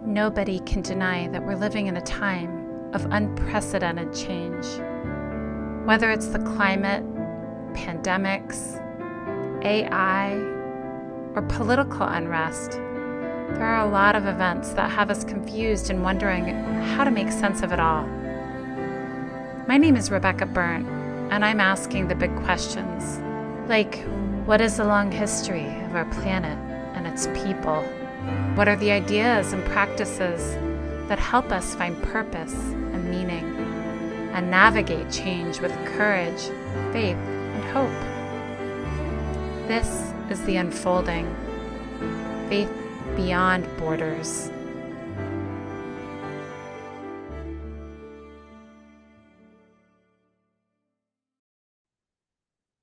Nobody can deny that we're living in a time of unprecedented change. Whether it's the climate, pandemics, AI, or political unrest, there are a lot of events that have us confused and wondering how to make sense of it all. My name is Rebecca Byrne, and I'm asking the big questions, like what is the long history of our planet and its people? What are the ideas and practices that help us find purpose and meaning and navigate change with courage, faith, and hope? This is The Unfolding, Faith Beyond Borders.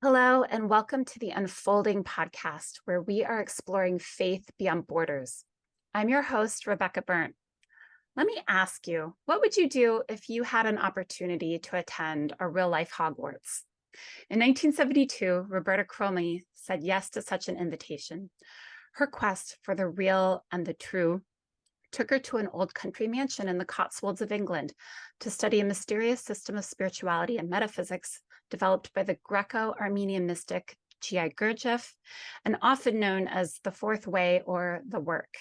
Hello, and welcome to the Unfolding podcast, where we are exploring faith beyond borders. I'm your host, Rebecca Byrne. Let me ask you, what would you do if you had an opportunity to attend a real-life Hogwarts? In 1972, Roberta Chromey said yes to such an invitation. Her quest for the real and the true took her to an old country mansion in the Cotswolds of England to study a mysterious system of spirituality and metaphysics developed by the Greco-Armenian mystic Gurdjieff, and often known as the Fourth Way or the Work.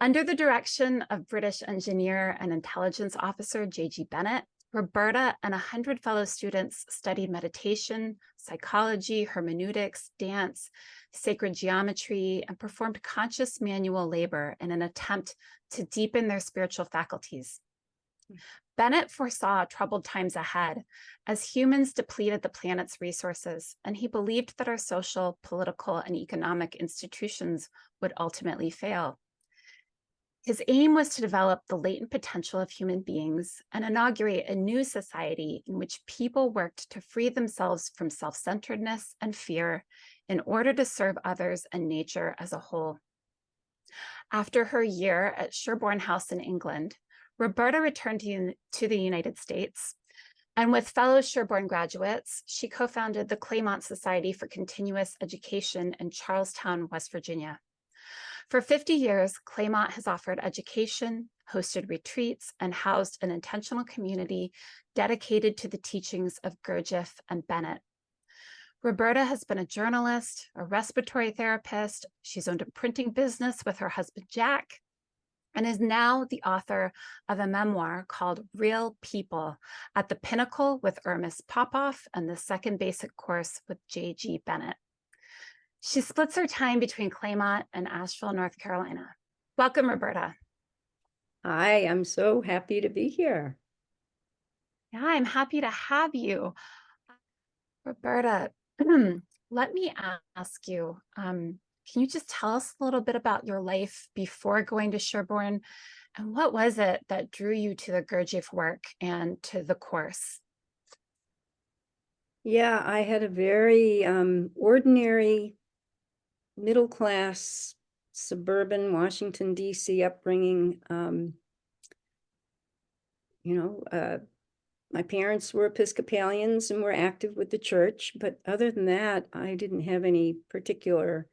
Under the direction of British engineer and intelligence officer J.G. Bennett, Roberta and 100 fellow students studied meditation, psychology, hermeneutics, dance, sacred geometry, and performed conscious manual labor in an attempt to deepen their spiritual faculties. Bennett foresaw troubled times ahead as humans depleted the planet's resources, and he believed that our social, political, and economic institutions would ultimately fail. His aim was to develop the latent potential of human beings and inaugurate a new society in which people worked to free themselves from self-centeredness and fear in order to serve others and nature as a whole. After her year at Sherborne House in England, Roberta returned to the United States, and with fellow Sherborne graduates, she co-founded the Claymont Society for Continuous Education in Charlestown, West Virginia. For 50 years, Claymont has offered education, hosted retreats, and housed an intentional community dedicated to the teachings of Gurdjieff and Bennett. Roberta has been a journalist, a respiratory therapist. She's owned a printing business with her husband, Jack, and is now the author of a memoir called Real People at the Pinnacle with Irmis Popoff and the Second Basic Course with J.G. Bennett. She splits her time between Claymont and Asheville, North Carolina. Welcome, Roberta. Hi, I'm so happy to be here. Yeah, I'm happy to have you. Roberta, let me ask you, can you just tell us a little bit about your life before going to Sherborne, and what was it that drew you to the Gurdjieff work and to the course? Yeah, I had a very ordinary, middle-class, suburban Washington, D.C. upbringing. My parents were Episcopalians and were active with the church, but other than that, I didn't have any particular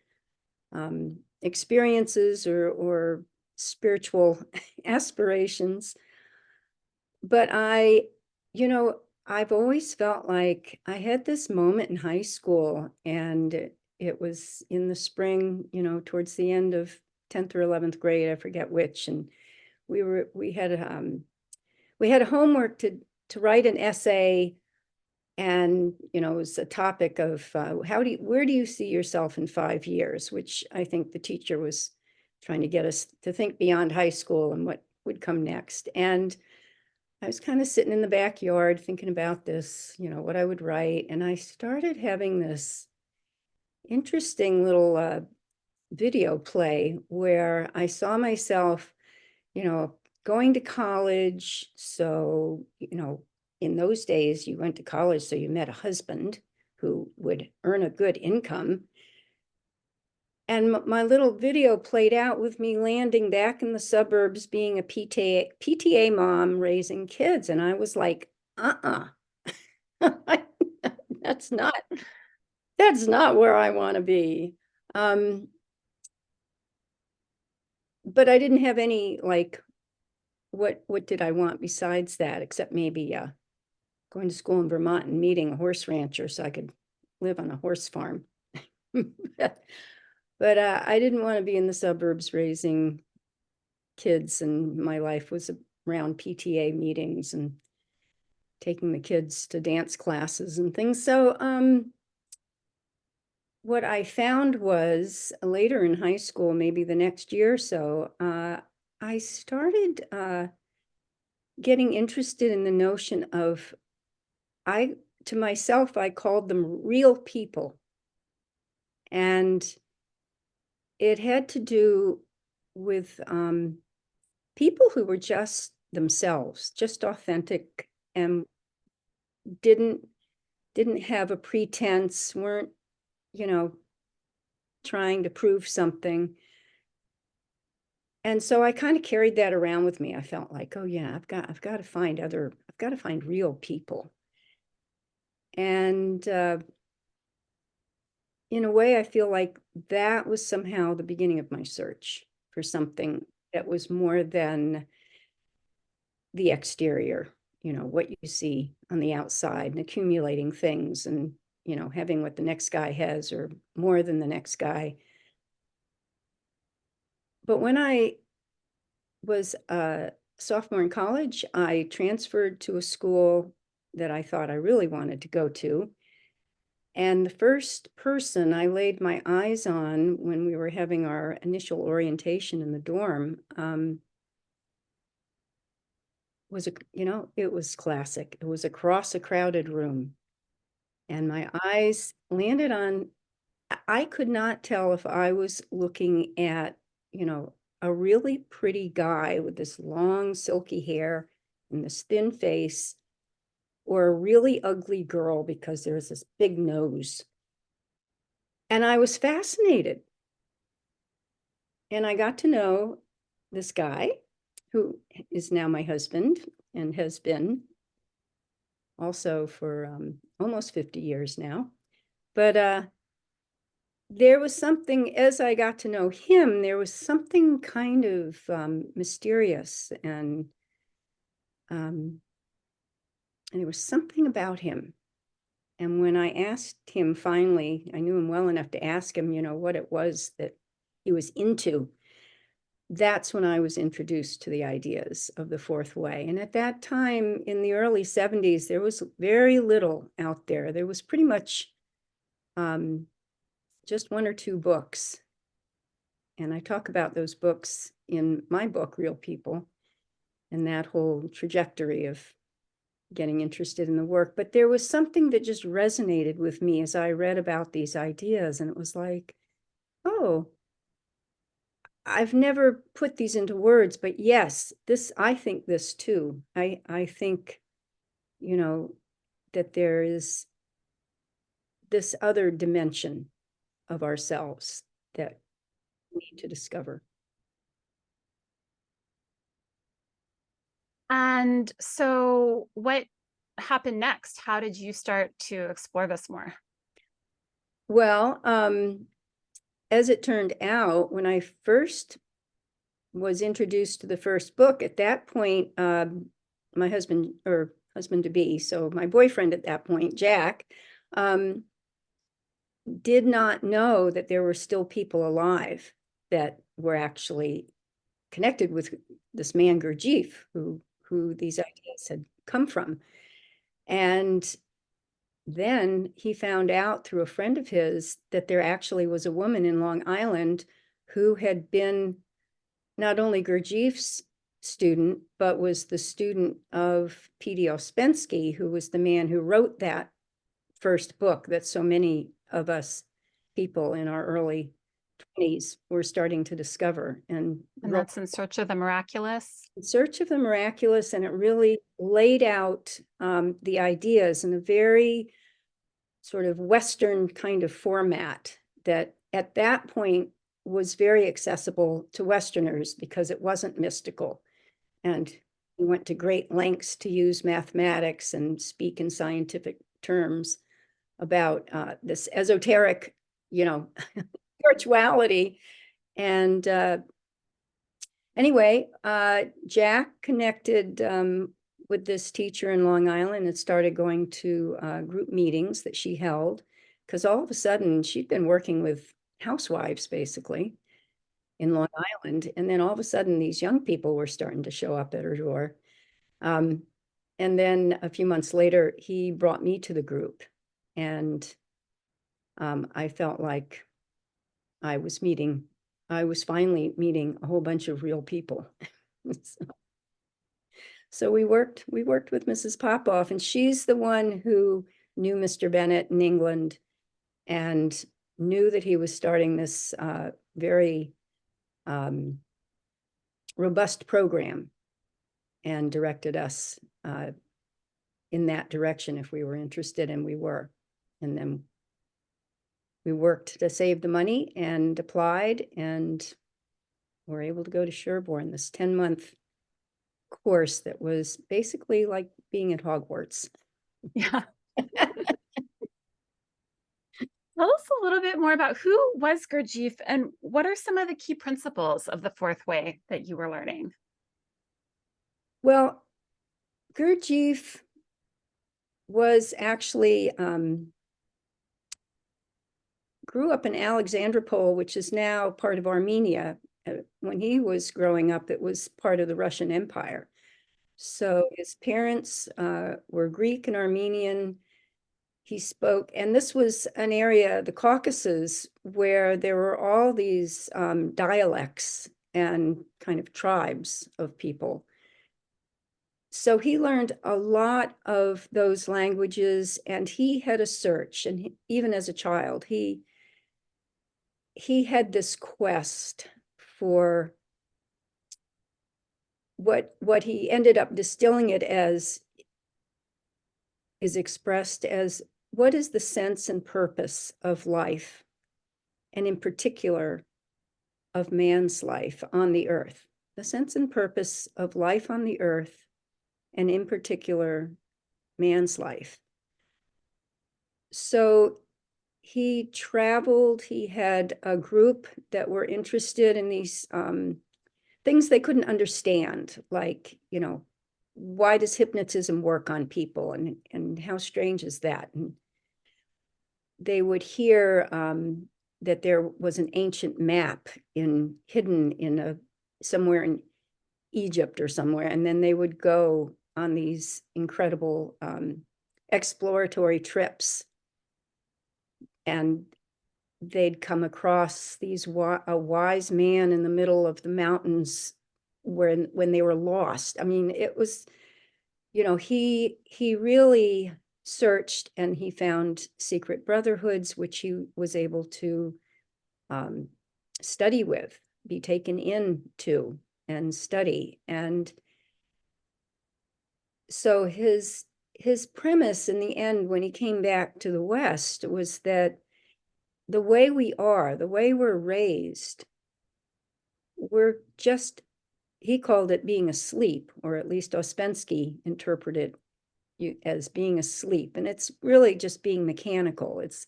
experiences or spiritual aspirations. But I've always felt like I had this moment in high school, and it was in the spring, towards the end of 10th or 11th grade, I forget which, and we had a homework to write an essay, and it was a topic of where do you see yourself in 5 years, which I think the teacher was trying to get us to think beyond high school and what would come next. And I was kind of sitting in the backyard thinking about this, what I would write. And I started having this interesting little video play where I saw myself, going to college. So, in those days, you went to college, so you met a husband who would earn a good income. And my little video played out with me landing back in the suburbs, being a PTA mom, raising kids. And I was like, that's not where I want to be. but I didn't have any, like, what did I want besides that, except maybe going to school in Vermont and meeting a horse rancher so I could live on a horse farm. But I didn't want to be in the suburbs raising kids, and my life was around PTA meetings and taking the kids to dance classes and things. So what I found was later in high school, maybe the next year or so, I started getting interested in the notion of, to myself, I called them real people. And it had to do with people who were just themselves, just authentic, and didn't have a pretense, weren't, trying to prove something. And so I kind of carried that around with me. I felt like, oh yeah, I've got to find real people. And in a way, I feel like that was somehow the beginning of my search for something that was more than the exterior, what you see on the outside, and accumulating things, and, having what the next guy has or more than the next guy. But when I was a sophomore in college, I transferred to a school that I thought I really wanted to go to. And the first person I laid my eyes on when we were having our initial orientation in the dorm was, it was classic. It was across a crowded room. And my eyes landed on, I could not tell if I was looking at, a really pretty guy with this long silky hair and this thin face, or a really ugly girl because there's this big nose. And I was fascinated. And I got to know this guy who is now my husband and has been also for almost 50 years now. But there was something, as I got to know him, there was something kind of mysterious, and there was something about him. And when I asked him finally, I knew him well enough to ask him, what it was that he was into. That's when I was introduced to the ideas of the fourth way. And at that time, in the early 70s, there was very little out there. There was pretty much just one or two books. And I talk about those books in my book, Real People, and that whole trajectory of getting interested in the work. But there was something that just resonated with me as I read about these ideas. And it was like, oh, I've never put these into words, but yes, I think this too. I think, that there is this other dimension of ourselves that we need to discover. And so what happened next? How did you start to explore this more? Well, as it turned out, when I first was introduced to the first book, at that point, my husband, or husband-to-be, so my boyfriend at that point, Jack, did not know that there were still people alive that were actually connected with this man Gurdjieff, who these ideas had come from. And then he found out through a friend of his that there actually was a woman in Long Island who had been not only Gurdjieff's student, but was the student of P.D. Ouspensky, who was the man who wrote that first book that so many of us people in our early 20s were starting to discover. And that's In Search of the Miraculous? In Search of the Miraculous, and it really laid out the ideas in a very sort of Western kind of format that at that point was very accessible to Westerners because it wasn't mystical. And he went to great lengths to use mathematics and speak in scientific terms about this esoteric, spirituality. And Anyway, Jack connected with this teacher in Long Island and started going to group meetings that she held, because all of a sudden she'd been working with housewives basically in Long Island, and then all of a sudden these young people were starting to show up at her door. And then a few months later, he brought me to the group, and I felt like I was finally meeting a whole bunch of real people. So we worked with Mrs. Popoff, and she's the one who knew Mr. Bennett in England and knew that he was starting this very robust program, and directed us in that direction if we were interested, and we were. And then we worked to save the money and applied, and were able to go to Sherborne, this 10-month course that was basically like being at Hogwarts. Yeah. Tell us a little bit more about who was Gurdjieff and what are some of the key principles of the fourth way that you were learning? Well, Gurdjieff was actually grew up in Alexandropol, which is now part of Armenia. When he was growing up, it was part of the Russian Empire. So his parents were Greek and Armenian. He spoke, and this was an area, the Caucasus, where there were all these dialects and kind of tribes of people. So he learned a lot of those languages, and he had a search, and even as a child, he had this quest for what he ended up distilling it as is expressed as, what is the sense and purpose of life, and in particular of man's life on the earth? The sense and purpose of life on the earth, and in particular man's life. So he traveled, he had a group that were interested in these things they couldn't understand, like, why does hypnotism work on people, and how strange is that? And they would hear that there was an ancient map hidden in somewhere in Egypt or somewhere, and then they would go on these incredible exploratory trips, and they'd come across a wise man in the middle of the mountains when they were lost. I mean, it was, he really searched, and he found secret brotherhoods, which he was able to study with, be taken into and study. And so his premise in the end, when he came back to the West, was that the way we're raised, we're just, he called it being asleep, or at least Ouspensky interpreted it as being asleep. And it's really just being mechanical. It's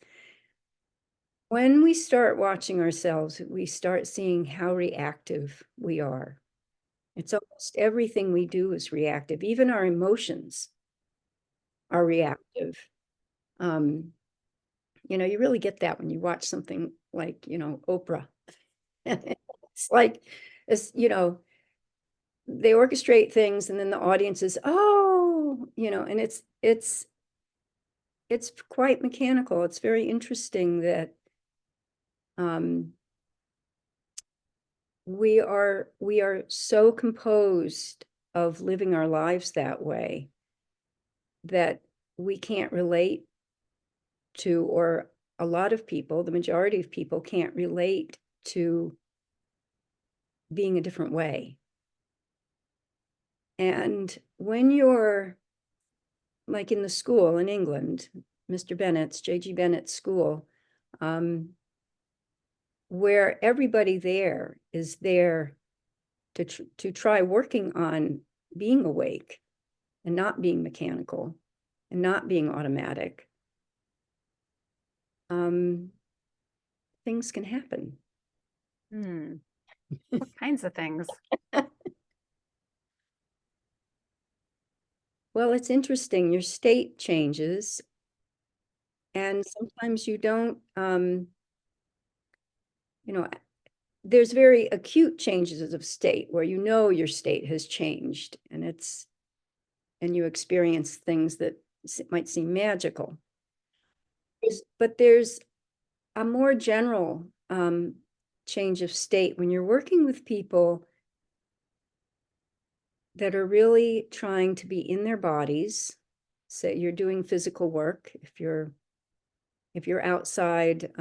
when we start watching ourselves, we start seeing how reactive we are. It's almost everything we do is reactive. Even our emotions are reactive. You really get that when you watch something like, Oprah. It's like, they orchestrate things, and then the audience is, oh, and it's quite mechanical. It's very interesting that we are so composed of living our lives that way that we can't relate to, or a lot of people, the majority of people, can't relate to being a different way. And when you're like in the school in England, Mr. Bennett's, J.G. Bennett's school, where everybody there is there to try working on being awake and not being mechanical and not being automatic, things can happen. What kinds of things? Well, it's interesting. Your state changes, and sometimes you don't, you know, there's very acute changes of state where you know your state has changed, and you experience things that might seem magical. But there's a more general change of state when you're working with people that are really trying to be in their bodies. Say you're doing physical work. If you're outside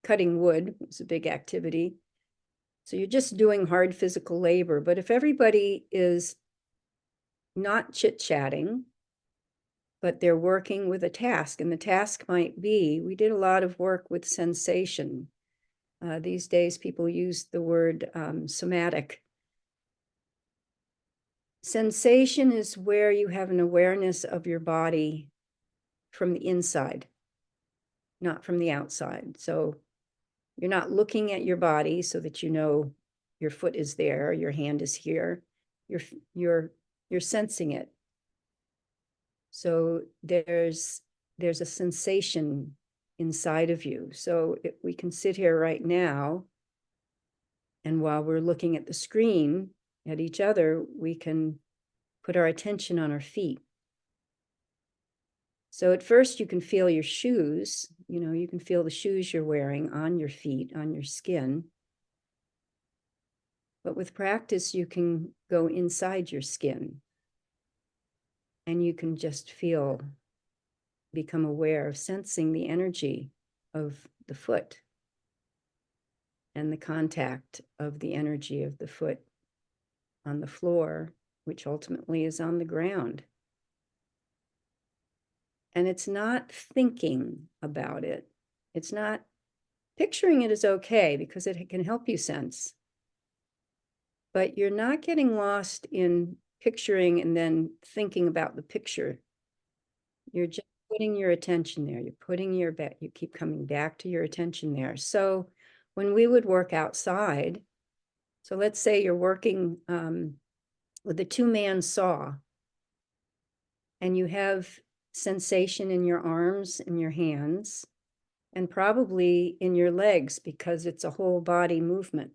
cutting wood, it's a big activity. So you're just doing hard physical labor. But if everybody is not chit-chatting, but they're working with a task, and the task might be, we did a lot of work with sensation. These days, people use the word somatic. Sensation is where you have an awareness of your body from the inside, not from the outside. So you're not looking at your body so that you know your foot is there, your hand is here. You're sensing it. So there's a sensation inside of you. So we can sit here right now, and while we're looking at the screen at each other, we can put our attention on our feet. So at first you can feel your shoes, you can feel the shoes you're wearing on your feet, on your skin. But with practice, you can go inside your skin, and you can just become aware of sensing the energy of the foot and the contact of the energy of the foot on the floor, which ultimately is on the ground. And it's not thinking about it. It's not picturing it is okay because it can help you sense. But you're not getting lost in picturing and then thinking about the picture. You're just putting your attention there. You keep coming back to your attention there. So when we would work outside, so let's say you're working with a two-man saw, and you have sensation in your arms and your hands, and probably in your legs because it's a whole body movement.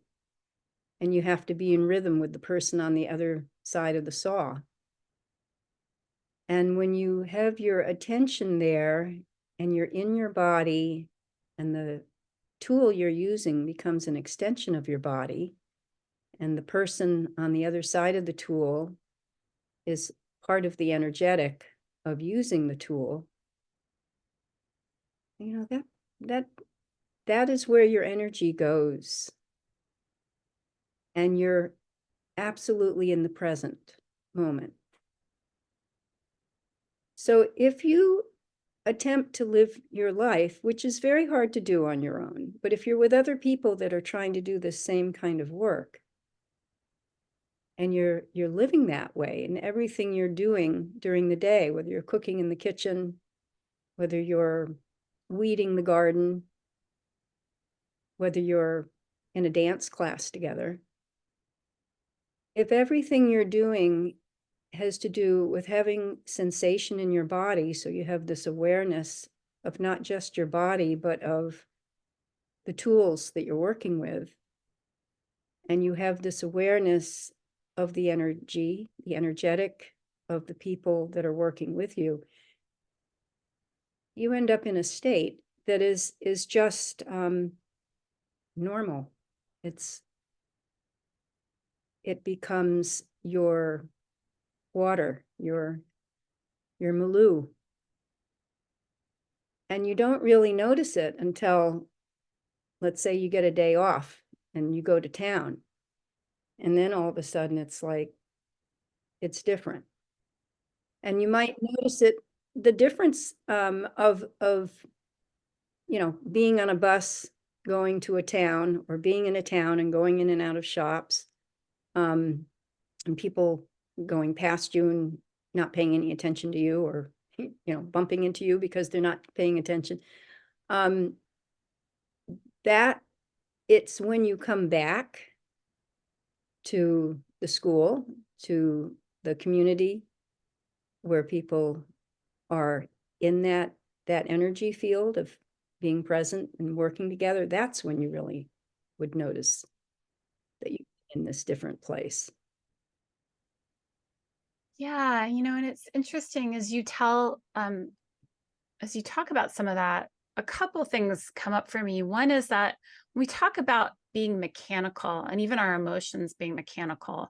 And you have to be in rhythm with the person on the other side of the saw. And when you have your attention there and you're in your body, and the tool you're using becomes an extension of your body, and the person on the other side of the tool is part of the energetic of using the tool, that is where your energy goes. And you're absolutely in the present moment. So if you attempt to live your life, which is very hard to do on your own, but if you're with other people that are trying to do the same kind of work, and you're living that way in everything you're doing during the day, whether you're cooking in the kitchen, whether you're weeding the garden, whether you're in a dance class together, if everything you're doing has to do with having sensation in your body, so you have this awareness of not just your body, but of the tools that you're working with, and you have this awareness of the energy, the energetic of the people that are working with you, you end up in a state that is just normal. It becomes your water, your milieu. And you don't really notice it until, let's say, you get a day off and you go to town. And then all of a sudden it's like, it's different. And you might notice the difference of being on a bus going to a town, or being in a town and going in and out of shops, and people going past you and not paying any attention to you, or bumping into you because they're not paying attention. That it's when you come back to the school, to the community, where people are in that energy field of being present and working together, that's when you really would notice that you're in this different place. Yeah, and it's interesting as you talk about some of that, a couple things come up for me. One is that when we talk about being mechanical and even our emotions being mechanical,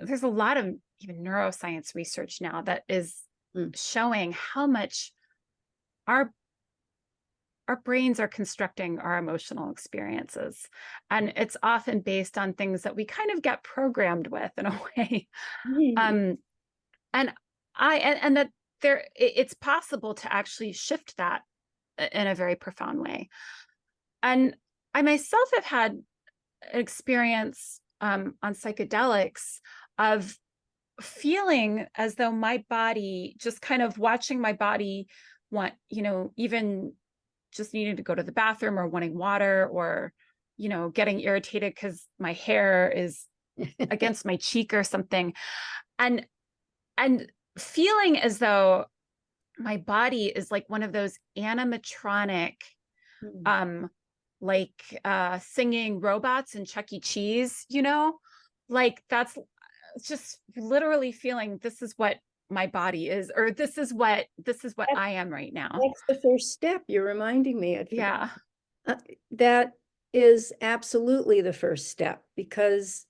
there's a lot of even neuroscience research now that is showing how much our brains are constructing our emotional experiences. And it's often based on things that we kind of get programmed with in a way. And that it's possible to actually shift that in a very profound way. And I myself have had an experience on psychedelics of feeling as though my body, just kind of watching my body want, even just needing to go to the bathroom or wanting water, or, getting irritated because my hair is against my cheek or something. And feeling as though my body is like one of those animatronic, singing robots in Chuck E. Cheese, like that's just literally feeling this is what my body is, or this is what I am right now. That's the first step. You're reminding me. Yeah. That is absolutely the first step, because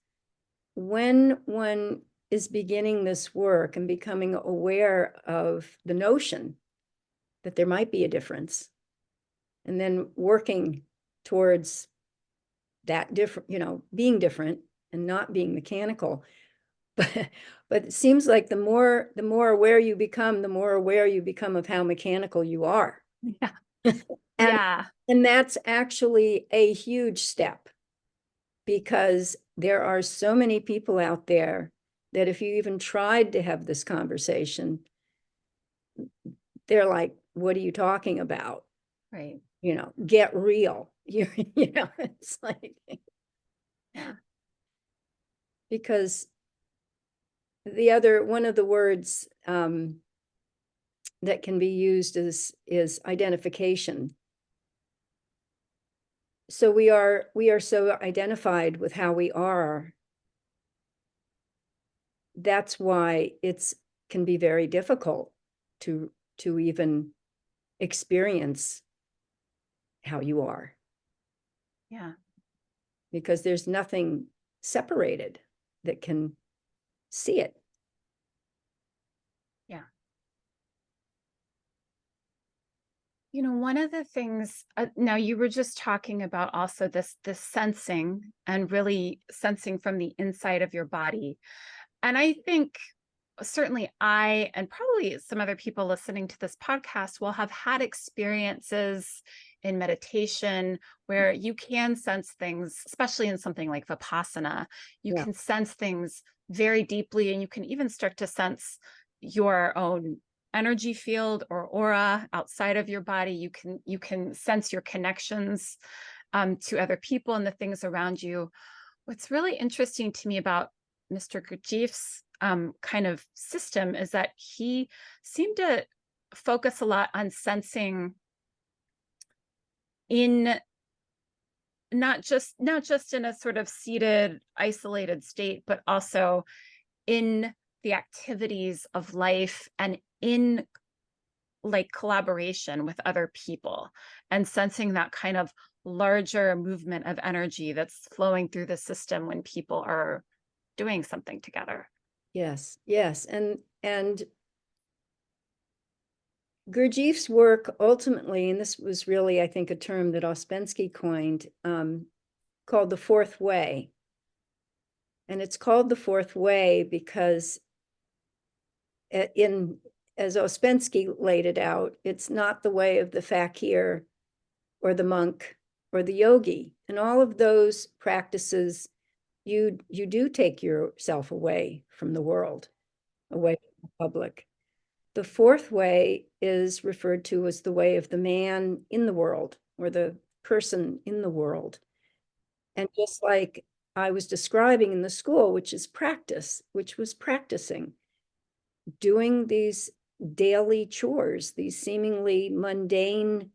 when one is beginning this work and becoming aware of the notion that there might be a difference, and then working towards that different, being different and not being mechanical. But it seems like the more aware you become, the more aware you become of how mechanical you are. Yeah. Yeah. And that's actually a huge step, because there are so many people out there that if you even tried to have this conversation, they're like, what are you talking about? Right. Get real. It's like, yeah. Because one of the words that can be used is identification. So we are so identified with how we are. That's why it's can be very difficult to even experience how you are. Yeah. Because there's nothing separated that can see it. Yeah. One of the things, now you were just talking about also this sensing, and really sensing from the inside of your body. And I think certainly I, and probably some other people listening to this podcast, will have had experiences in meditation where you can sense things, especially in something like Vipassana. You can sense things very deeply, and you can even start to sense your own energy field or aura outside of your body. You can sense your connections to other people and the things around you. What's really interesting to me about Mr. Gurdjieff's kind of system is that he seemed to focus a lot on sensing in not just in a sort of seated, isolated state, but also in the activities of life and in like collaboration with other people, and sensing that kind of larger movement of energy that's flowing through the system when people are doing something together. Yes. And Gurdjieff's work ultimately, and this was really, I think, a term that Ouspensky coined, called the fourth way. And it's called the fourth way because as Ouspensky laid it out, it's not the way of the fakir or the monk or the yogi. And all of those practices, you do take yourself away from the world, away from the public. The fourth way is referred to as the way of the man in the world, or the person in the world. And just like I was describing in the school, which was practicing, doing these daily chores, these seemingly mundane,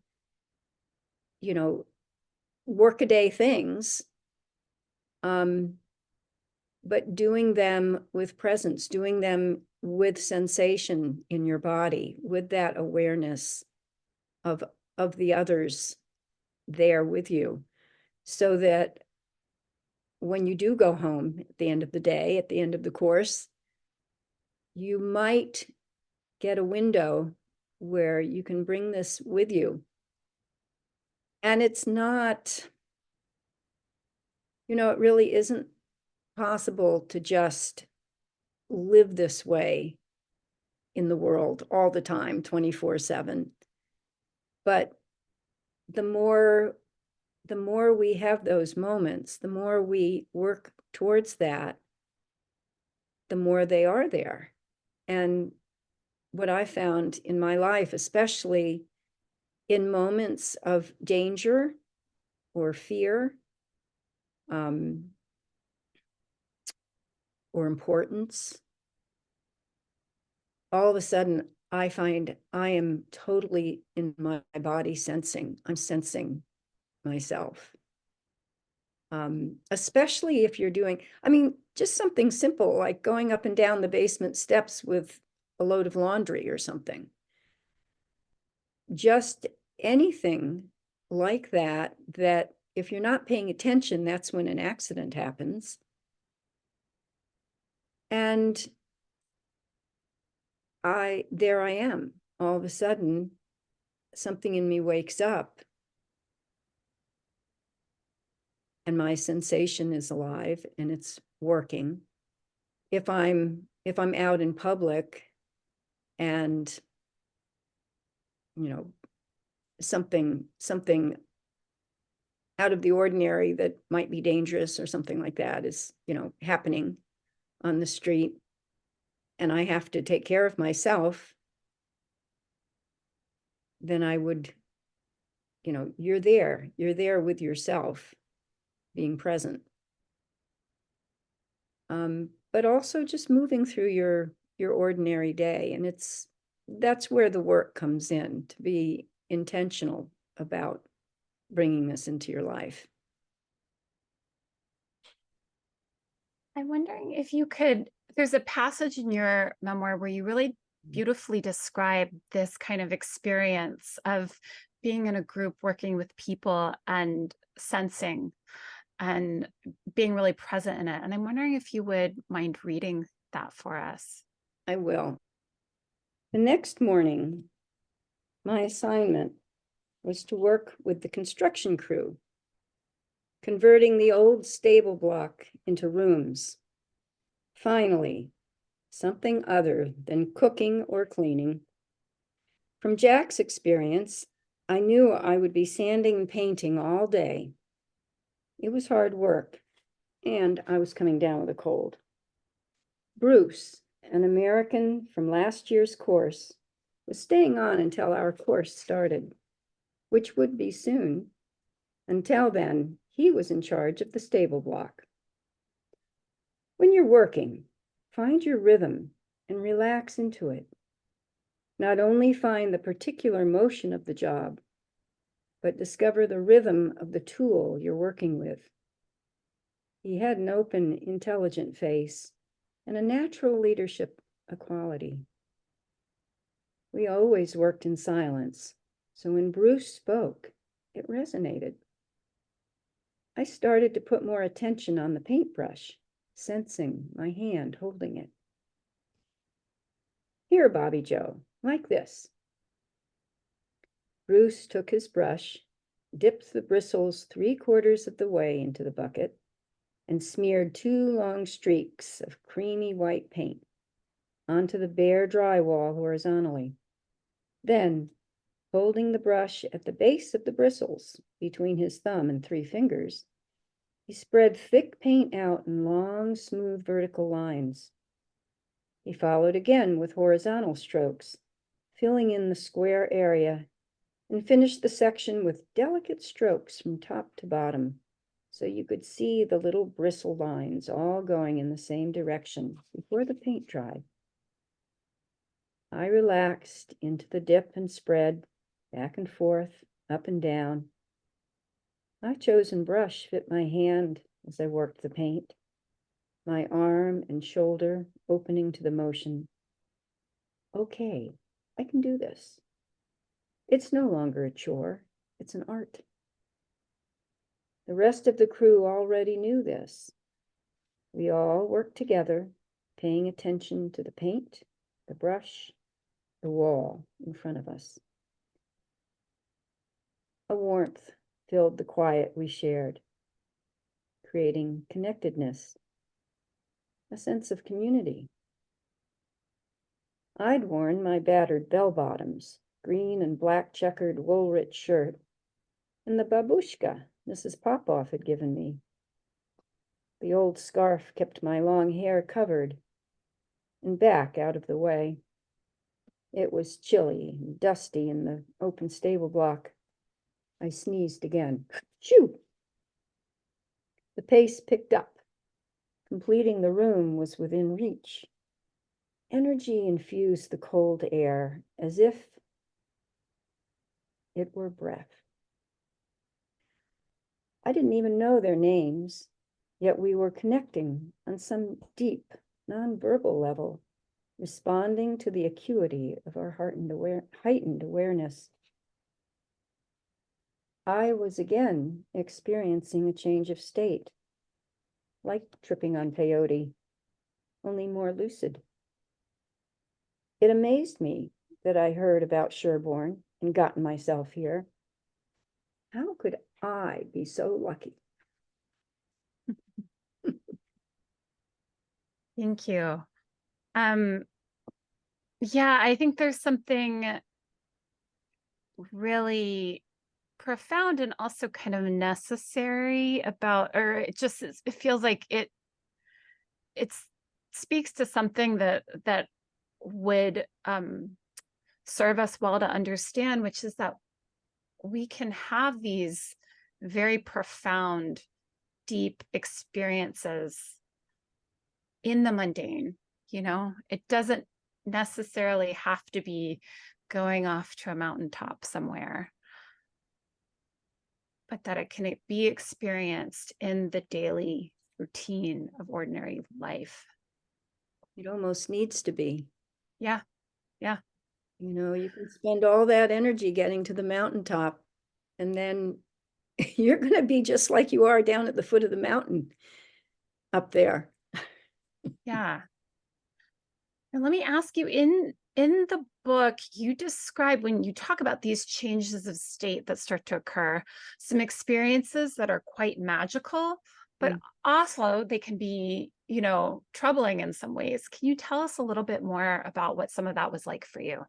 workaday things, but doing them with presence, doing them with sensation in your body, with that awareness of the others there with you, so that when you do go home at the end of the day, at the end of the course, you might get a window where you can bring this with you. And it's not, it really isn't possible to just live this way in the world all the time, 24/7. But the more we have those moments, the more we work towards that, the more they are there. And what I found in my life, especially in moments of danger or fear, or importance, all of a sudden I find I am totally in my body sensing. I'm sensing myself. Especially if you're doing, just something simple like going up and down the basement steps with a load of laundry or something. Just anything like that, that if you're not paying attention, that's when an accident happens. And there I am. All of a sudden, something in me wakes up and my sensation is alive and it's working. If I'm out in public and something out of the ordinary that might be dangerous or something like that is happening on the street, and I have to take care of myself, then I would, you're there with yourself, being present. But also just moving through your ordinary day. And that's where the work comes in, to be intentional about bringing this into your life. I'm wondering if you could, there's a passage in your memoir where you really beautifully describe this kind of experience of being in a group, working with people and sensing and being really present in it. And I'm wondering if you would mind reading that for us. I will. The next morning, my assignment was to work with the construction crew, converting the old stable block into rooms. Finally, something other than cooking or cleaning. From Jack's experience, I knew I would be sanding and painting all day. It was hard work, and I was coming down with a cold. Bruce, an American from last year's course, was staying on until our course started, which would be soon. Until then, he was in charge of the stable block. When you're working, find your rhythm and relax into it. Not only find the particular motion of the job, but discover the rhythm of the tool you're working with. He had an open, intelligent face and a natural leadership quality. We always worked in silence, so when Bruce spoke, it resonated. I started to put more attention on the paintbrush, sensing my hand holding it. Here, Bobby Joe, like this. Bruce took his brush, dipped the bristles 3/4 of the way into the bucket, and smeared 2 long streaks of creamy white paint onto the bare drywall horizontally. Then, holding the brush at the base of the bristles between his thumb and 3 fingers, he spread thick paint out in long, smooth vertical lines. He followed again with horizontal strokes, filling in the square area, and finished the section with delicate strokes from top to bottom, so you could see the little bristle lines all going in the same direction before the paint dried. I relaxed into the dip and spread, back and forth, up and down. My chosen brush fit my hand as I worked the paint, my arm and shoulder opening to the motion. Okay, I can do this. It's no longer a chore, it's an art. The rest of the crew already knew this. We all worked together, paying attention to the paint, the brush, the wall in front of us. A warmth filled the quiet we shared, creating connectedness, a sense of community. I'd worn my battered bell-bottoms, green and black checkered wool-rich shirt, and the babushka Mrs. Popoff had given me. The old scarf kept my long hair covered and back out of the way. It was chilly and dusty in the open stable block. I sneezed again. Shoo! The pace picked up. Completing the room was within reach. Energy infused the cold air as if it were breath. I didn't even know their names, yet we were connecting on some deep, nonverbal level, responding to the acuity of our heightened awareness. I was again experiencing a change of state, like tripping on peyote, only more lucid. It amazed me that I heard about Sherborne and gotten myself here. How could I be so lucky? Thank you. Yeah, I think there's something really profound and also kind of necessary about, or it feels like it speaks to something that would serve us well to understand, which is that we can have these very profound, deep experiences in the mundane. It doesn't necessarily have to be going off to a mountaintop somewhere, but that it can be experienced in the daily routine of ordinary life. It almost needs to be. Yeah. Yeah. You can spend all that energy getting to the mountaintop, and then you're going to be just like you are down at the foot of the mountain up there. Yeah. And let me ask you, in the book, you describe, when you talk about these changes of state that start to occur, some experiences that are quite magical, but also they can be, troubling in some ways. Can you tell us a little bit more about what some of that was like for you?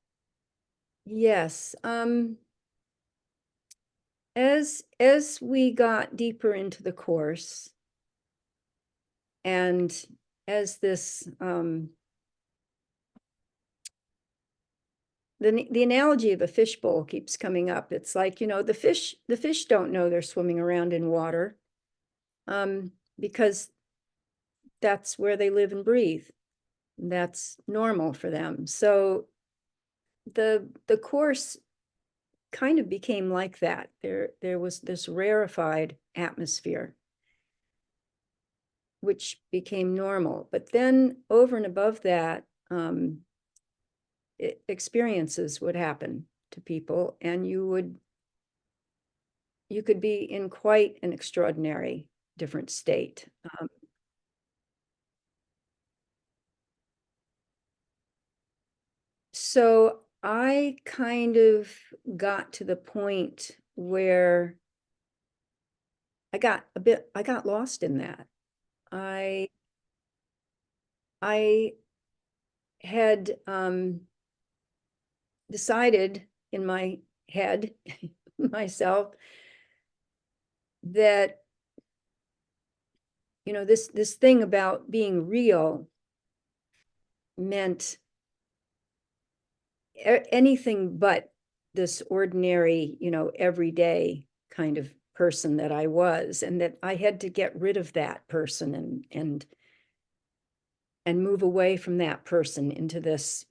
Yes. As we got deeper into the course, and as this the analogy of a fishbowl keeps coming up. It's like, the fish don't know they're swimming around in water, because that's where they live and breathe. That's normal for them. So the course kind of became like that. There was this rarefied atmosphere, which became normal. But then over and above that, experiences would happen to people, and you could be in quite an extraordinary different state. So I kind of got to the point where I got lost in that. I had decided in my head myself that this thing about being real meant anything but this ordinary, everyday kind of person that I was, and that I had to get rid of that person and move away from that person into this,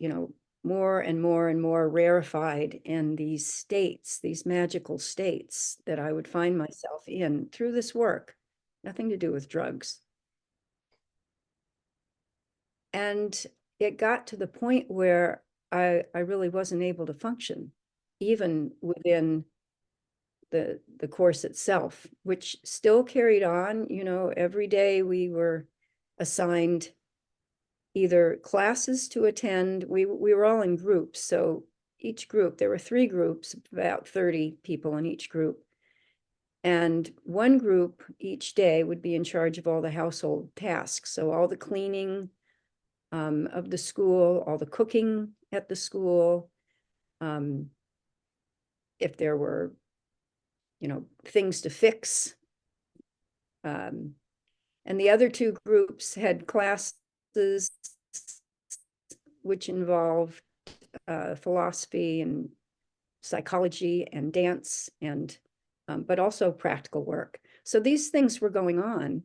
more and more and more rarefied in these states, these magical states that I would find myself in through this work, nothing to do with drugs. And it got to the point where I really wasn't able to function, even within the course itself, which still carried on. You know, every day we were assigned either classes to attend. We were all in groups. So each group, there were 3 groups, about 30 people in each group. And one group each day would be in charge of all the household tasks. So all the cleaning of the school, all the cooking at the school. If there were, you know, things to fix. And the other 2 groups had classes which involved philosophy and psychology and dance, and but also practical work. So these things were going on.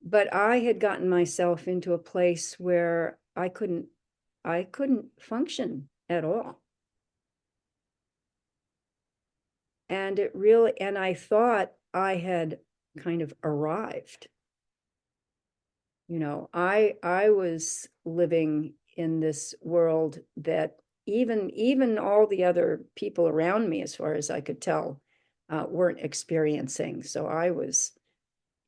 But I had gotten myself into a place where I couldn't function at all. And I thought I had kind of arrived. You know, I was living in this world that even all the other people around me, as far as I could tell, weren't experiencing. So I was,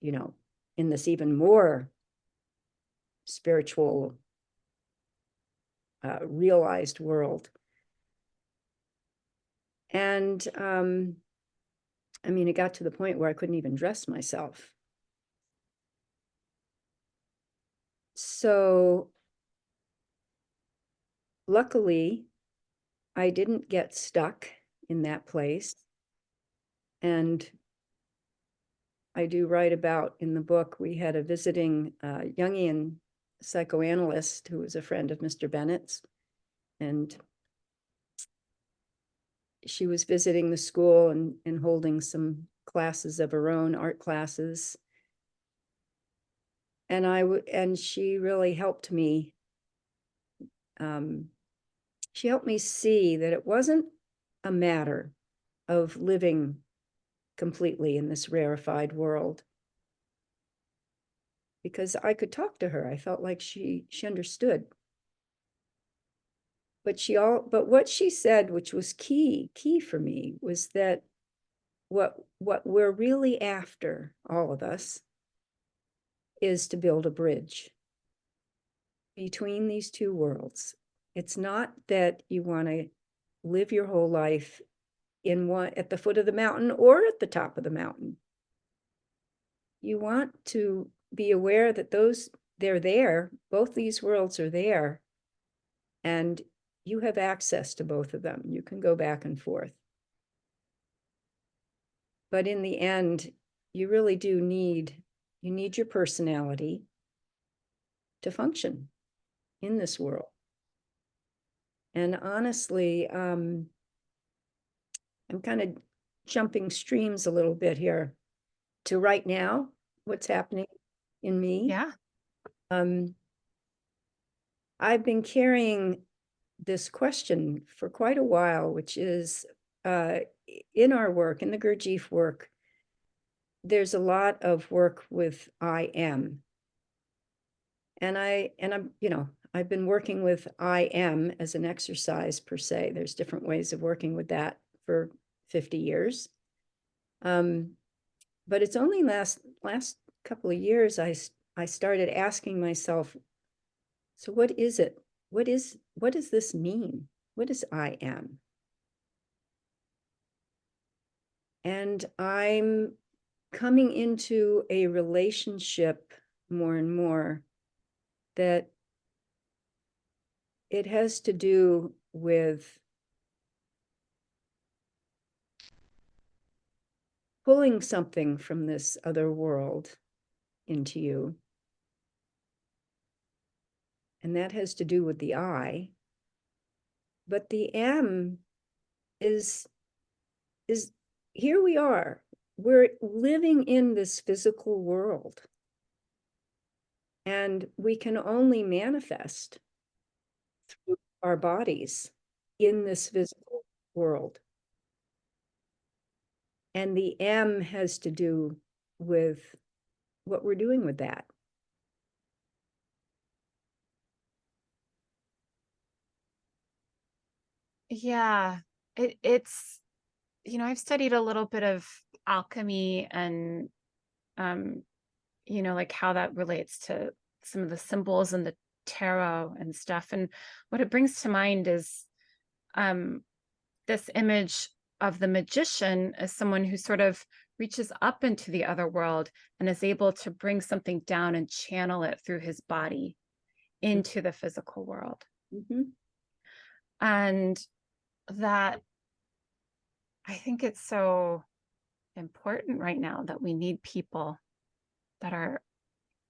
you know, in this even more spiritual, realized world. And I mean, it got to the point where I couldn't even dress myself. So luckily, I didn't get stuck in that place. And I do write about in the book, we had a visiting Jungian psychoanalyst who was a friend of Mr. Bennett's. And she was visiting the school and holding some classes of her own, art classes. And she really helped me. She helped me see that it wasn't a matter of living completely in this rarefied world, because I could talk to her. I felt like she understood. But what she said, which was key for me, was that what we're really after, all of us, is to build a bridge between these 2 worlds. It's not that you want to live your whole life in one at the foot of the mountain or at the top of the mountain. You want to be aware that they're there, both these worlds are there, and you have access to both of them. You can go back and forth. But in the end, you really do need your personality to function in this world. And honestly, I'm kind of jumping streams a little bit here to right now, what's happening in me. Yeah. I've been carrying this question for quite a while, which is in our work, in the Gurdjieff work, there's a lot of work with I am. And I'm, you know, I've been working with I am as an exercise per se. There's different ways of working with that for 50 years. But it's only last couple of years I started asking myself, so what is it? What does this mean? What is I am? And I'm coming into a relationship more and more that it has to do with pulling something from this other world into you. And that has to do with the I. But the M is here we are. We're living in this physical world. And we can only manifest through our bodies in this physical world. And the M has to do with what we're doing with that. Yeah, it's, I've studied a little bit of alchemy and, um, like how that relates to some of the symbols and the tarot and stuff. And what it brings to mind is um, this image of the magician as someone who sort of reaches up into the other world and is able to bring something down and channel it through his body into the physical world. Mm-hmm. And that, I think it's so important right now that we need people that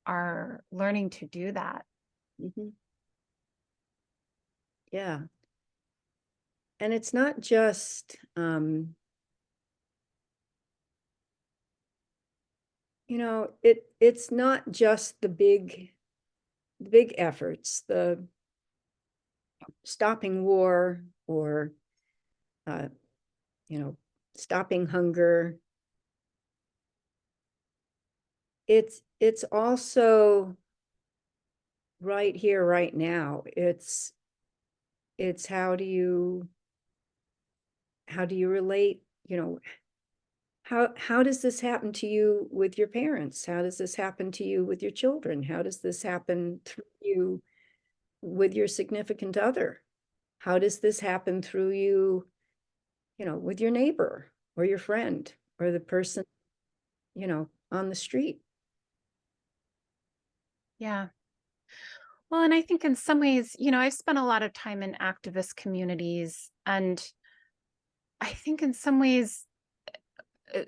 are learning to do that. Mm-hmm. Yeah. And it's not just, it's not just the big efforts, the stopping war or, stopping hunger. It's also right here, right now. It's how do you relate, how does this happen to you with your parents? How does this happen to you with your children? How does this happen through you with your significant other? How does this happen through you, with your neighbor or your friend or the person, on the street? Yeah. Well, and I think in some ways, I've spent a lot of time in activist communities, and I think in some ways uh,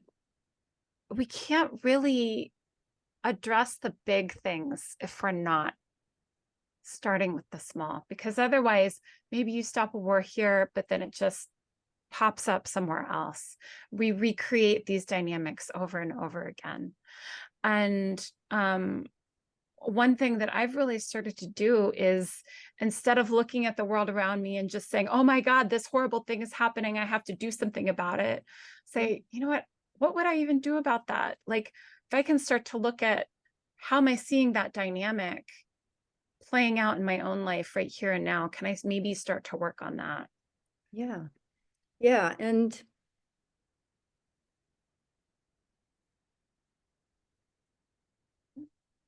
we can't really address the big things if we're not starting with the small, because otherwise maybe you stop a war here, but then it just pops up somewhere else. We recreate these dynamics over and over again. And one thing that I've really started to do is, instead of looking at the world around me and just saying, oh my God, this horrible thing is happening, I have to do something about it, say, you know what would I even do about that? Like, if I can start to look at how am I seeing that dynamic playing out in my own life right here and now, can I maybe start to work on that? Yeah. Yeah. And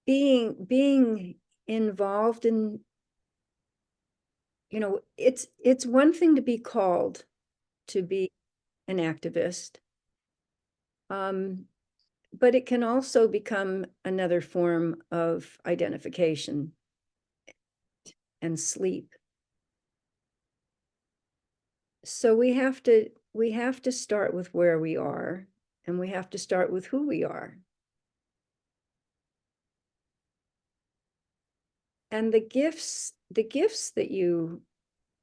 being involved in, it's one thing to be called to be an activist. But it can also become another form of identification and sleep. So we have to start with where we are, and we have to start with who we are. And the gifts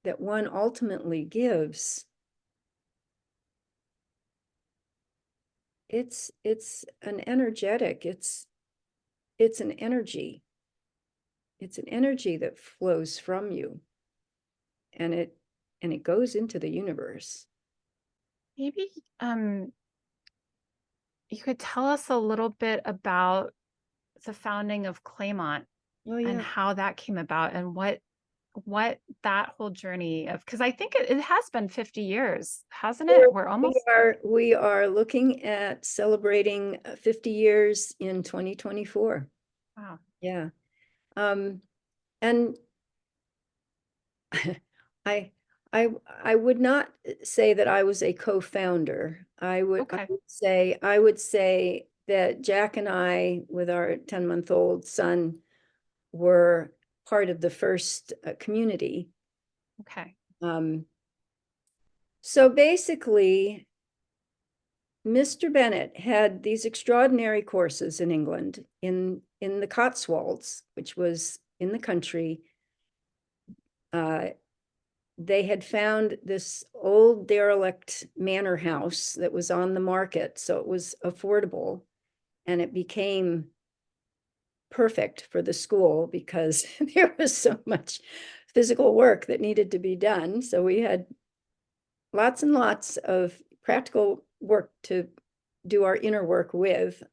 that one ultimately gives, it's an energetic, it's an energy. It's an energy that flows from you, and it goes into the universe. Maybe you could tell us a little bit about the founding of Claymont Oh and yeah. how that came about, and what that whole journey of, because I think it has been 50 years, hasn't it? We're almost We are looking at celebrating 50 years in 2024. wow. Yeah. And I I would not say that I was a co-founder. Okay. I would say that Jack and I, with our 10-month-old son, were part of the first community. Okay. So basically, Mr. Bennett had these extraordinary courses in England, in the Cotswolds, which was in the country. They had found this old derelict manor house that was on the market, so it was affordable, and it became perfect for the school because there was physical work that needed to be done. So we had lots and lots of practical work to do our inner work with.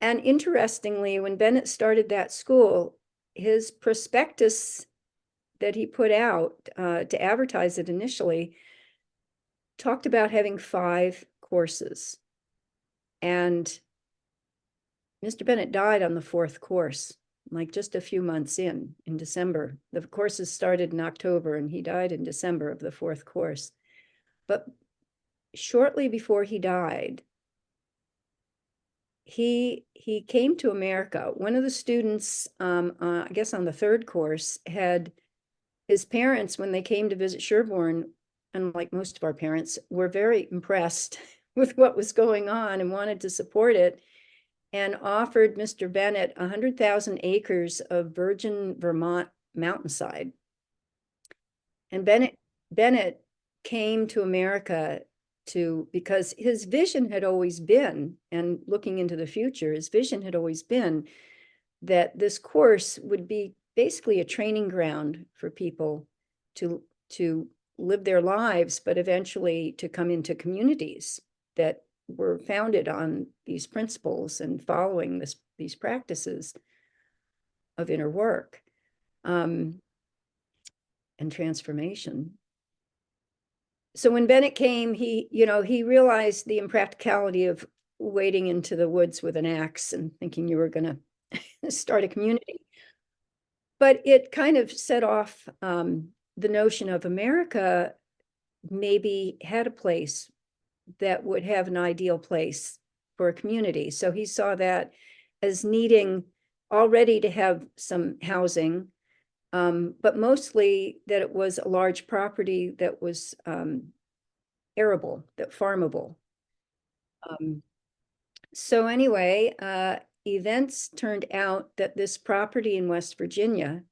And interestingly, when Bennett started that school, his prospectus that he put out to advertise it initially talked about having 5 courses. And Mr. Bennett died on the 4th course, like just a few months in December. The courses started in October and he died in December of the 4th course. But shortly before he died, he came to America. One of the students, I guess on the 3rd course, had his parents, when they came to visit Sherborne, and like most of our parents, were very impressed with what was going on and wanted to support it, and offered Mr. Bennett 100,000 acres of virgin Vermont mountainside. And Bennett came to America because his vision had always been, and looking into the future, his vision had always been that this course would be basically a training ground for people to live their lives, but eventually to come into communities that were founded on these principles and following these practices of inner work and transformation. So when Bennett came, he realized the impracticality of wading into the woods with an axe and thinking you were going to start a community. But it kind of set off the notion of America maybe had a place that would have an ideal place for a community. So he saw that as needing already to have some housing, but mostly that it was a large property that was arable, that farmable. So anyway, events turned out that this property in West Virginia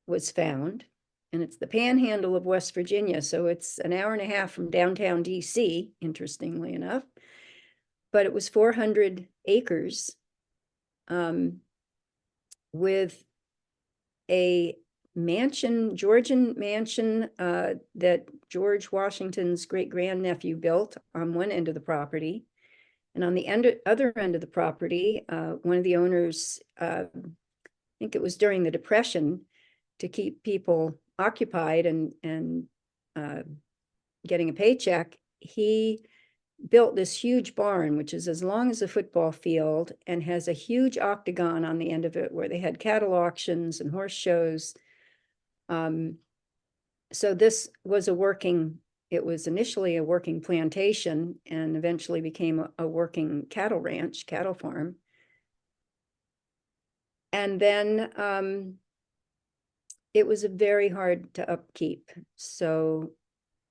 was found, and it's the panhandle of West Virginia. So it's an hour and a half from downtown DC, interestingly enough, but it was 400 acres with a mansion, Georgian mansion that George Washington's great-grandnephew built on one end of the property. And on the other end of the property, one of the owners, I think it was during the Depression, to keep people occupied and getting a paycheck, he built this huge barn, which is as long as a football field and has a huge octagon on the end of it where they had cattle auctions and horse shows. So this was it was initially a working plantation and eventually became a working cattle ranch, cattle farm. And then it was very hard to upkeep. So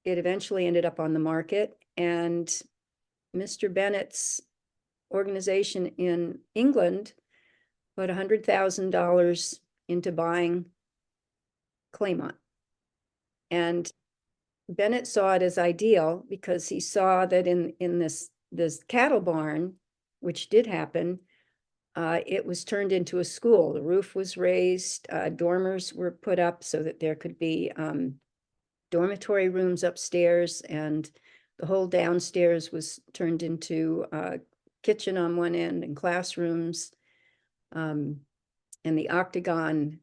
it eventually ended up on the market, and Mr. Bennett's organization in England put $100,000 into buying Claymont. And Bennett saw it as ideal because he saw that in this cattle barn, which did happen, it was turned into a school. The roof was raised, dormers were put up so that there could be dormitory rooms upstairs, and the whole downstairs was turned into a kitchen on one end and classrooms. And the octagon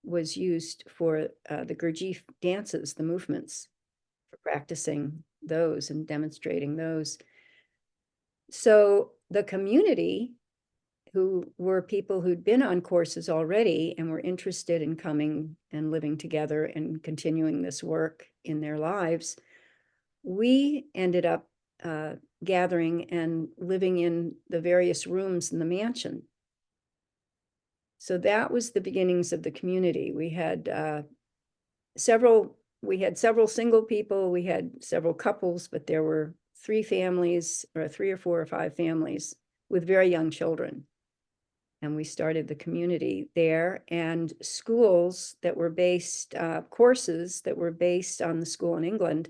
was used for the Gurdjieff dances, the movements, for practicing those and demonstrating those. So the community, who were people who'd been on courses already and were interested in coming and living together and continuing this work in their lives, we ended up gathering and living in the various rooms in the mansion. So that was the beginnings of the community. We had several single people, we had several couples, but there were 3 families, or 3 or 4 or 5 families with very young children. And we started the community there, and schools that were based, courses that were based on the school in England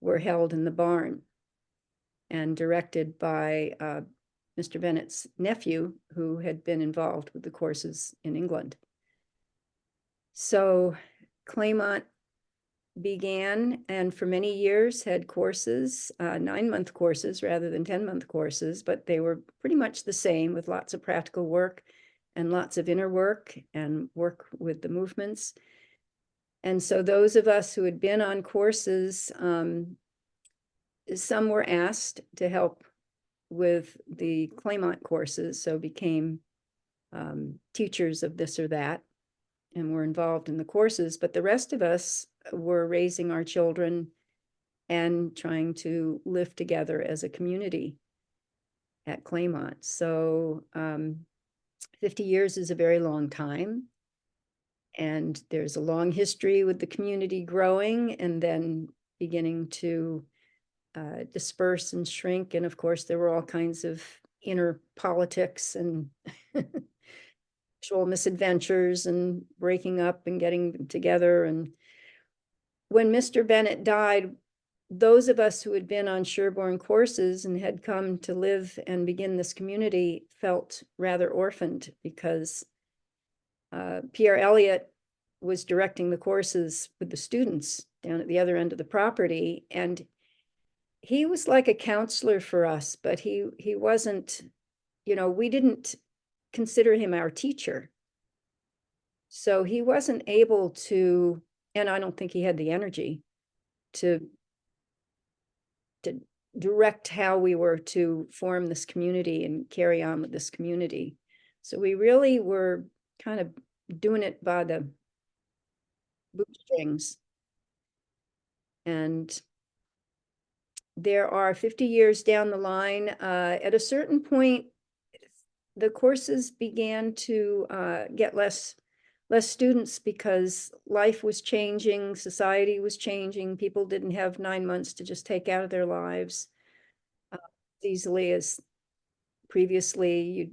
were held in the barn and directed by Mr. Bennett's nephew, who had been involved with the courses in England. So Claymont began and for many years had courses, 9-month courses rather than 10-month courses, but they were pretty much the same with lots of practical work and lots of inner work and work with the movements. And so those of us who had been on courses, some were asked to help with the Claymont courses, so became teachers of this or that and were involved in the courses. But the rest of us were raising our children and trying to live together as a community at Claymont. So 50 years is a very long time. And there's a long history with the community growing and then beginning to disperse and shrink. And of course, there were all kinds of inner politics and actual misadventures and breaking up and getting together. And when Mr. Bennett died, those of us who had been on Sherborne courses and had come to live and begin this community felt rather orphaned because Pierre Elliott was directing the courses with the students down at the other end of the property. And he was like a counselor for us, but he wasn't, we didn't consider him our teacher. So he wasn't able to, and I don't think he had the energy to direct how we were to form this community and carry on with this community. So we really were kind of doing it by the bootstrings. And there are 50 years down the line, at a certain point, the courses began to get less students because life was changing, society was changing. People didn't have 9 months to just take out of their lives as easily as previously.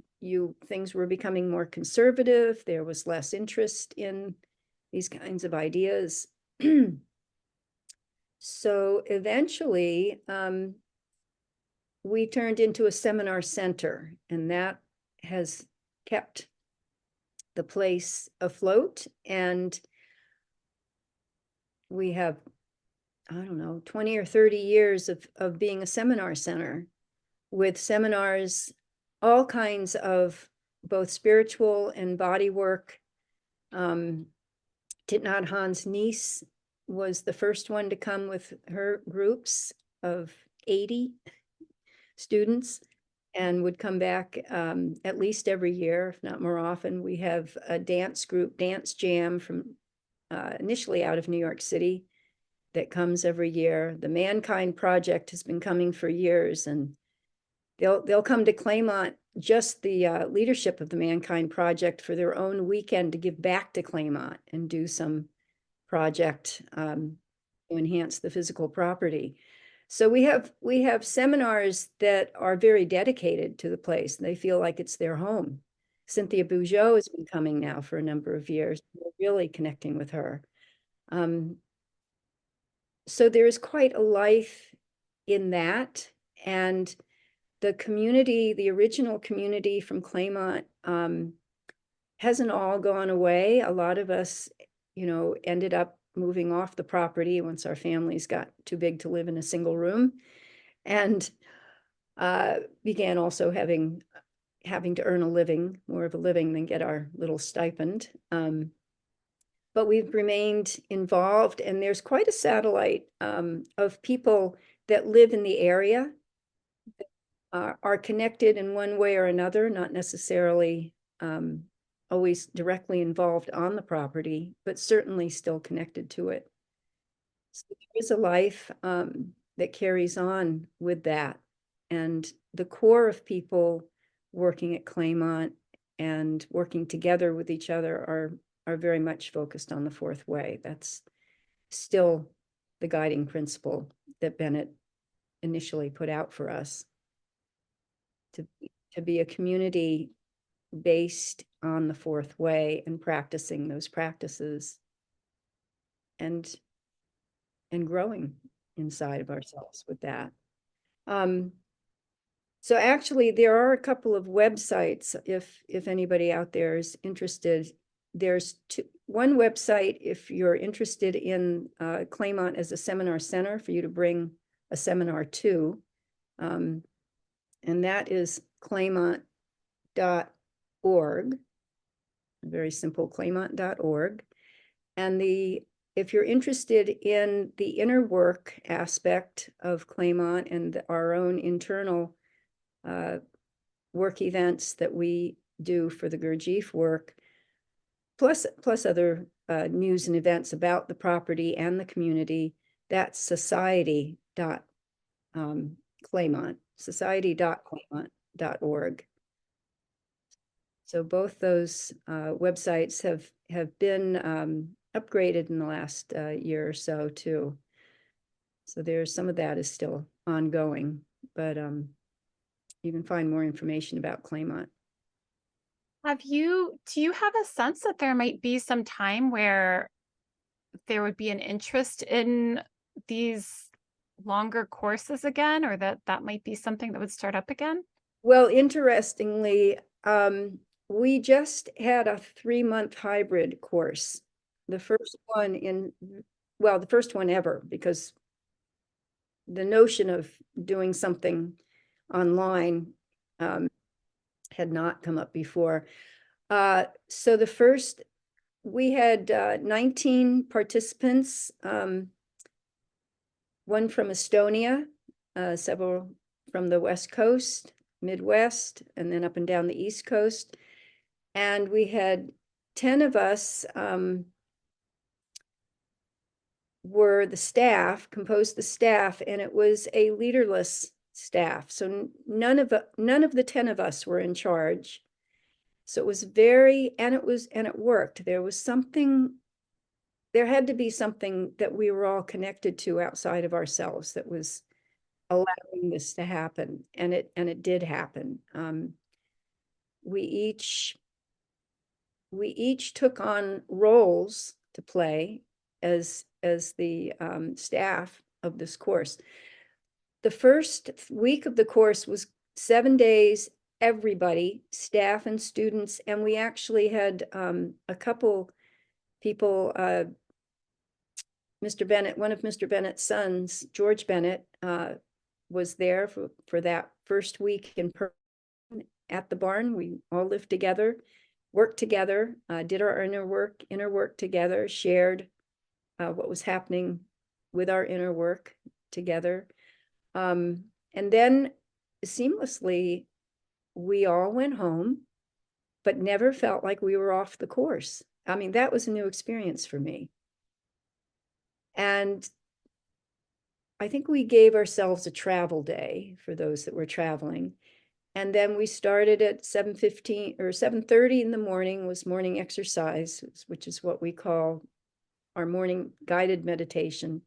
Things were becoming more conservative. There was less interest in these kinds of ideas. So eventually, we turned into a seminar center, and that has kept the place afloat. And we have, I don't know, 20 or 30 years of being a seminar center with seminars, all kinds of both spiritual and body work. Thich Nhat Hanh's niece was the first one to come with her groups of 80 students and would come back at least every year, if not more often. We have a dance group, Dance Jam, from initially out of New York City, that comes every year. The Mankind Project has been coming for years, and they'll come to Claymont, just the leadership of the Mankind Project, for their own weekend to give back to Claymont and do some project to enhance the physical property. So we have seminars that are very dedicated to the place. They feel like it's their home. Cynthia Bougeot has been coming now for a number of years. We're really connecting with her. So there is quite a life in that. And the community, the original community from Claymont, hasn't all gone away. A lot of us, ended up moving off the property once our families got too big to live in a single room, and began also having to earn a living, more of a living than get our little stipend. But we've remained involved, and there's quite a satellite of people that live in the area, are connected in one way or another, not necessarily always directly involved on the property, but certainly still connected to it. So there is a life that carries on with that. And the core of people working at Claymont and working together with each other are very much focused on the fourth way. That's still the guiding principle that Bennett initially put out for us, to be a community based on the fourth way and practicing those practices and growing inside of ourselves with that. So actually there are a couple of websites if anybody out there is interested there's one website if you're interested in Claymont as a seminar center for you to bring a seminar to. And that is claymont.org. Very simple, claymont.org. And if you're interested in the inner work aspect of Claymont and our own internal work events that we do for the Gurdjieff work, plus other news and events about the property and the community, that's society.claymont.org. So both those websites have been upgraded in the last year or so too. So there's some of that is still ongoing, but you can find more information about Claymont. Do you have a sense that there might be some time where there would be an interest in these longer courses again, or that might be something that would start up again? Well, interestingly, we just had a 3-month hybrid course. The first one the first one ever, because the notion of doing something online had not come up before. So we had 19 participants, one from Estonia, several from the West Coast, Midwest, and then up and down the East Coast. And we had 10 of us composed the staff, and it was a leaderless staff. So none of the 10 of us were in charge. So it was and it worked. There had to be something that we were all connected to outside of ourselves that was allowing this to happen. And it did happen. We each took on roles to play as the staff of this course. The first week of the course was 7 days, everybody, staff and students, and we actually had a couple people, Mr. Bennett, one of Mr. Bennett's sons, George Bennett, was there for that first week in person at the barn. We all lived together, worked together, did our inner work together, shared what was happening with our inner work together. And then seamlessly, we all went home, but never felt like we were off the course. I mean, that was a new experience for me. And I think we gave ourselves a travel day for those that were traveling. And then we started at 7:15 or 7:30 in the morning was morning exercise, which is what we call our morning guided meditation.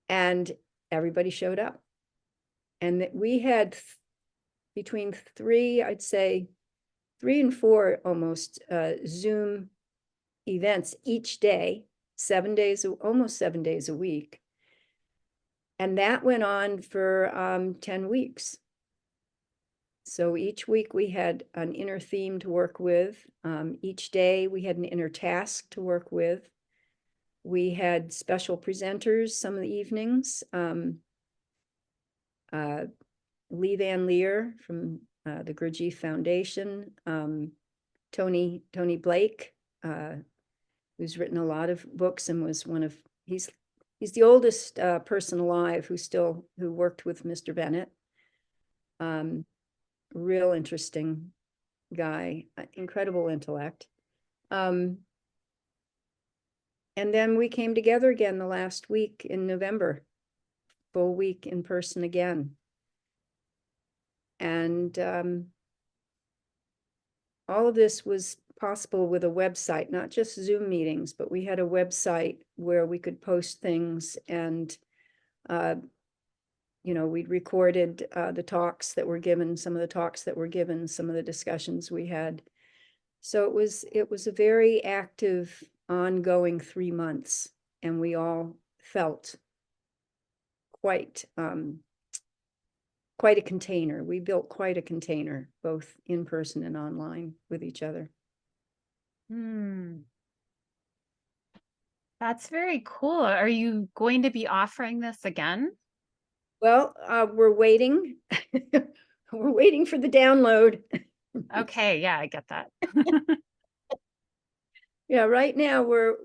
And everybody showed up. And that we had between 3 and 4 almost Zoom events each day, almost 7 days a week. And that went on for 10 weeks. So each week we had an inner theme to work with. Each day we had an inner task to work with. We had special presenters some of the evenings. Lee Van Leer from the Gurdjieff Foundation, Tony Blake, who's written a lot of books and was he's the oldest person alive who worked with Mr. Bennett. Real interesting guy, incredible intellect. And then we came together again the last week in November, full week in person again. And all of this was possible with a website, not just Zoom meetings, but we had a website where we could post things, and we'd recorded the talks that were given, some of the discussions we had. So it was a very active, ongoing 3 months, and we all felt quite a container. We built quite a container, both in person and online with each other. Hmm. That's very cool. Are you going to be offering this again? Well, we're waiting. We're waiting for the download. Okay, yeah, I get that. Yeah, right now we're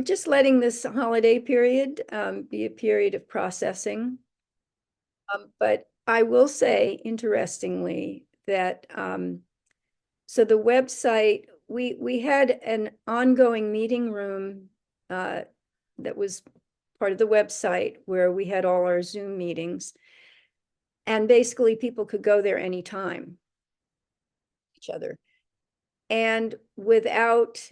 just letting this holiday period be a period of processing. But I will say, interestingly, that so the website, we had an ongoing meeting room that was part of the website where we had all our Zoom meetings. And basically people could go there anytime, each other. And without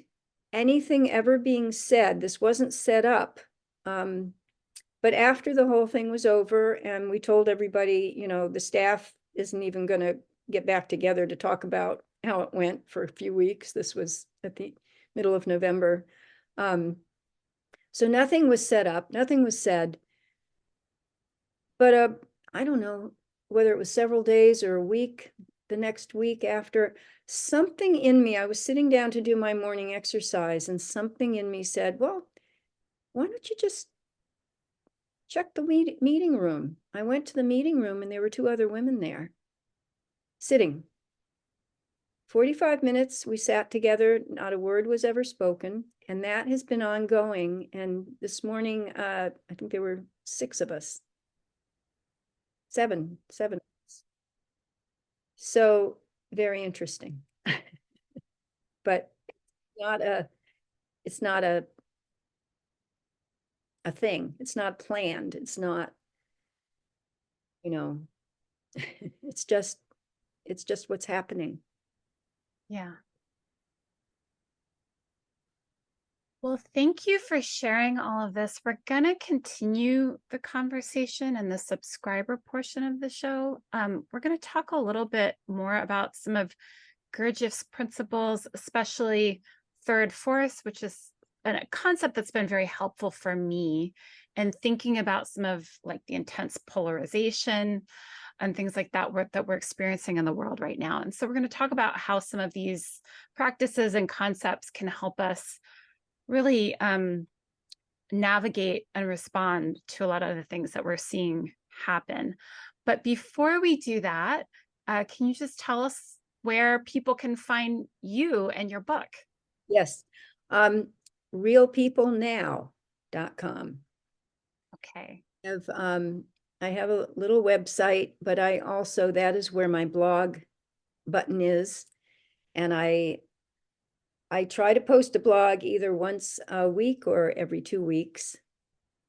anything ever being said, this wasn't set up. But after the whole thing was over and we told everybody, you know, the staff isn't even going to get back together to talk about how it went for a few weeks. This was at the middle of November. So nothing was set up, nothing was said. But I don't know whether it was several days or a week, the next week after, something in me, I was sitting down to do my morning exercise and something in me said, well, why don't you just check the meeting room? I went to the meeting room and there were two other women there sitting. 45 minutes, we sat together, not a word was ever spoken. And that has been ongoing. And this morning, I think there were 6 of us. Seven. So very interesting. But it's not a thing. It's not planned. It's not, you know, it's just what's happening. Yeah. Well, thank you for sharing all of this. We're going to continue the conversation in the subscriber portion of the show. We're going to talk a little bit more about some of Gurdjieff's principles, especially third force, which is a concept that's been very helpful for me in thinking about some of like the intense polarization and things like that that we're experiencing in the world right now. And so we're going to talk about how some of these practices and concepts can help us really navigate and respond to a lot of the things that we're seeing happen. But before we do that, can you just tell us where people can find you and your book? Yes. Realpeoplenow.com. Okay. I have a little website, but I also, that is where my blog button is. And I try to post a blog either once a week or every 2 weeks.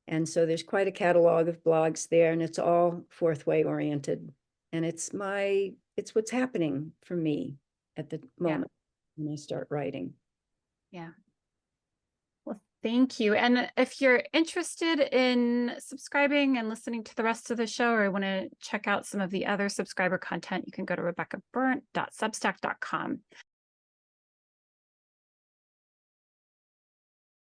And so there's quite a catalog of blogs there, and it's all fourth way oriented. And it's what's happening for me at the moment when I start writing. Yeah. Well, thank you. And if you're interested in subscribing and listening to the rest of the show, or want to check out some of the other subscriber content, you can go to rebeccaburnt.substack.com.